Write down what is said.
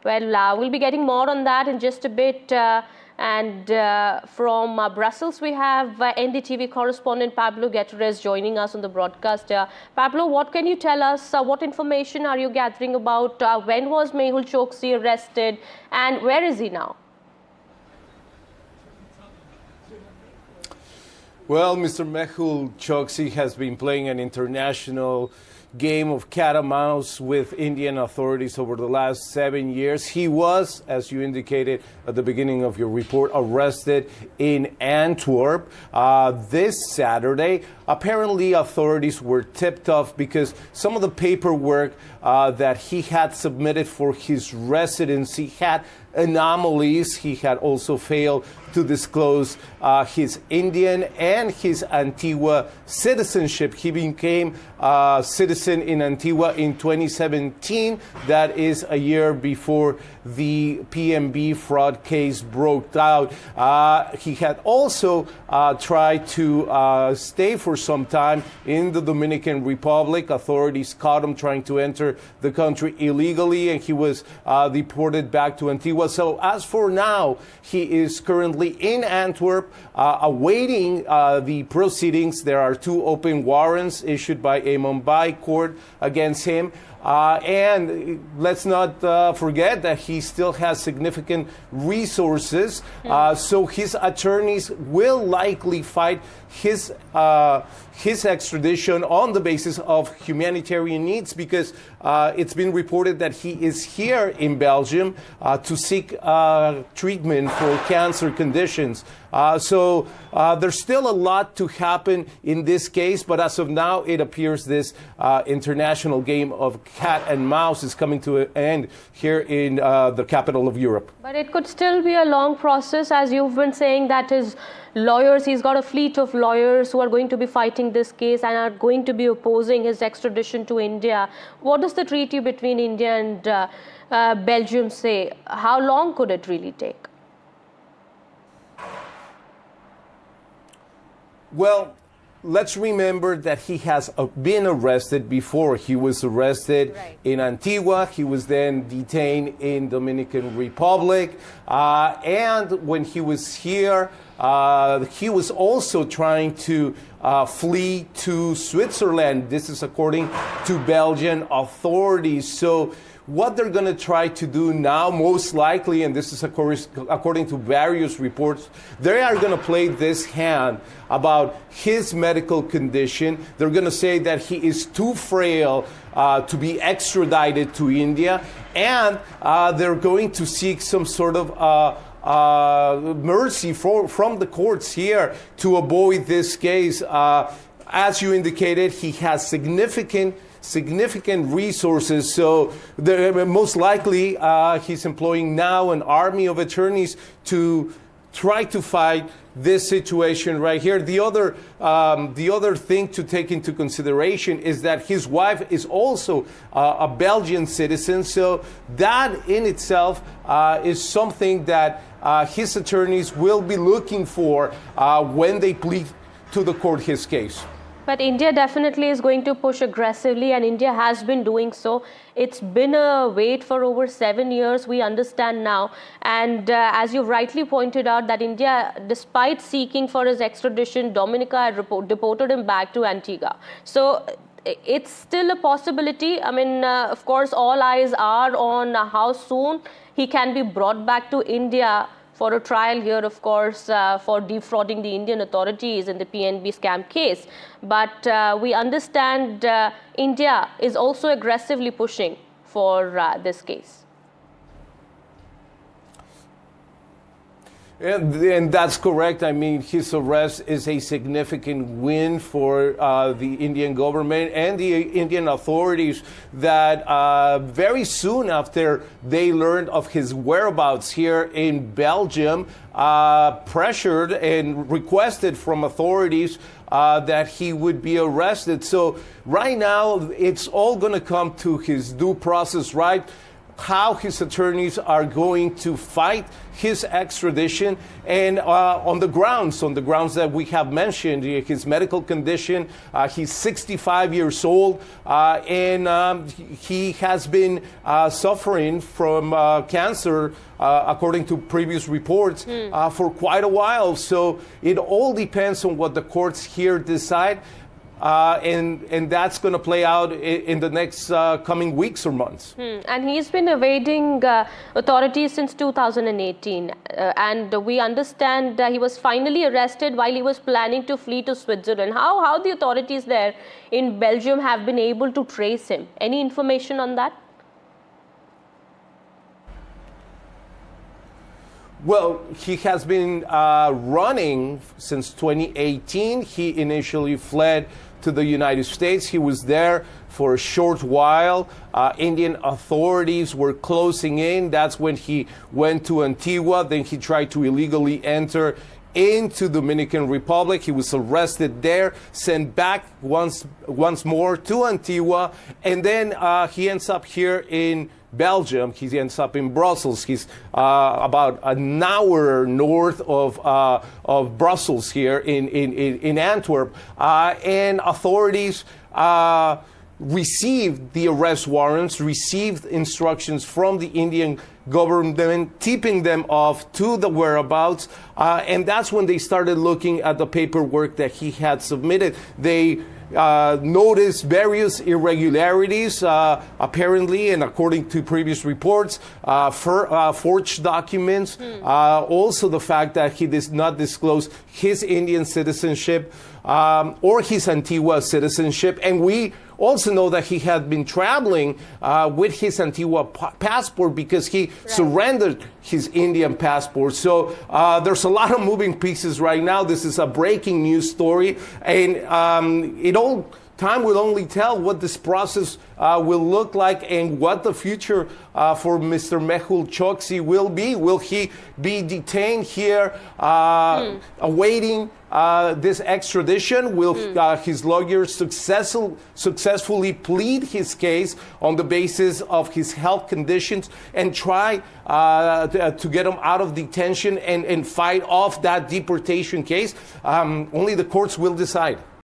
Well, we'll be getting more on that in just a bit. And from Brussels, we have NDTV correspondent Pablo Gutierrez joining us on the broadcast. Pablo, what can you tell us? What information are you gathering about when was Mehul Choksi arrested and where is he now? Well, Mr. Mehul Choksi has been playing an international game of cat and mouse with Indian authorities over the last 7 years. He was, as you indicated at the beginning of your report, arrested in Antwerp this Saturday. Apparently, authorities were tipped off because some of the paperwork that he had submitted for his residency had anomalies. He had also failed to disclose his Indian and his Antigua citizenship. He became a citizen in Antigua in 2017. That is a year before the PNB fraud case broke out. He had also tried to stay for some time in the Dominican Republic. Authorities caught him trying to enter the country illegally, and he was deported back to Antigua. So as for now, he is currently in Antwerp awaiting the proceedings. There are 2 open warrants issued by a Mumbai court against him. And let's not forget that he still has significant resources. So his attorneys will likely fight his extradition on the basis of humanitarian needs, because it's been reported that he is here in Belgium to seek treatment for cancer conditions. So there's still a lot to happen in this case, but as of now, it appears this international game of cat and mouse is coming to an end here in the capital of Europe. But it could still be a long process, as you've been saying, that his lawyers, he's got a fleet of lawyers who are going to be fighting this case and are going to be opposing his extradition to India. What does the treaty between India and Belgium say? How long could it really take? Well, let's remember that he has been arrested before. He was arrested in Antigua. He was then detained in Dominican Republic. And when he was here, he was also trying to flee to Switzerland. This is according to Belgian authorities. So what they're going to try to do now, most likely, and this is according to various reports, they are going to play this hand about his medical condition. They're going to say that he is too frail to be extradited to India, and they're going to seek some sort of mercy from the courts here to avoid this case. As you indicated, he has significant resources, so most likely he's employing now an army of attorneys to try to fight this situation right here. The other thing to take into consideration is that his wife is also a Belgian citizen, so that in itself is something that his attorneys will be looking for when they plead to the court his case. But India definitely is going to push aggressively, and India has been doing so. It's been a wait for over 7 years, we understand now. And as you rightly pointed out, that India, despite seeking for his extradition, Dominica had deported him back to Antigua. So it's still a possibility. I mean, of course, all eyes are on how soon he can be brought back to India for a trial here, of course, for defrauding the Indian authorities in the PNB scam case. But we understand India is also aggressively pushing for this case. And that's correct. I mean, his arrest is a significant win for the Indian government and the Indian authorities that very soon after they learned of his whereabouts here in Belgium, pressured and requested from authorities that he would be arrested. So right now, it's all going to come to his due process, right? how his attorneys are going to fight his extradition, and on the grounds that we have mentioned, his medical condition. He's 65 years old, and he has been suffering from cancer, according to previous reports, for quite a while. So it all depends on what the courts here decide. And that's going to play out in the next coming weeks or months. And he's been evading authorities since 2018. And we understand he was finally arrested while he was planning to flee to Switzerland. How the authorities there in Belgium have been able to trace him? Any information on that? Well, he has been running since 2018. He initially fled to the United States. He was there for a short while. Indian authorities were closing in. That's when he went to Antigua. Then he tried to illegally enter into Dominican Republic. He was arrested there, sent back once more to Antigua, and then he ends up here in Belgium. He ends up in Brussels. He's about an hour north of Brussels here in Antwerp, and authorities received the arrest warrants, received instructions from the Indian government, tipping them off to the whereabouts, and that's when they started looking at the paperwork that he had submitted. They noticed various irregularities, apparently, and according to previous reports, forged documents, also the fact that he did not disclose his Indian citizenship or his Antigua citizenship, and we also know that he had been traveling with his Antigua passport because he surrendered his Indian passport. So there's a lot of moving pieces right now. This is a breaking news story, and time will only tell what this process will look like and what the future for Mr. Mehul Choksi will be. Will he be detained here awaiting this extradition? Will his lawyers successfully plead his case on the basis of his health conditions and try to get him out of detention and fight off that deportation case? Only the courts will decide.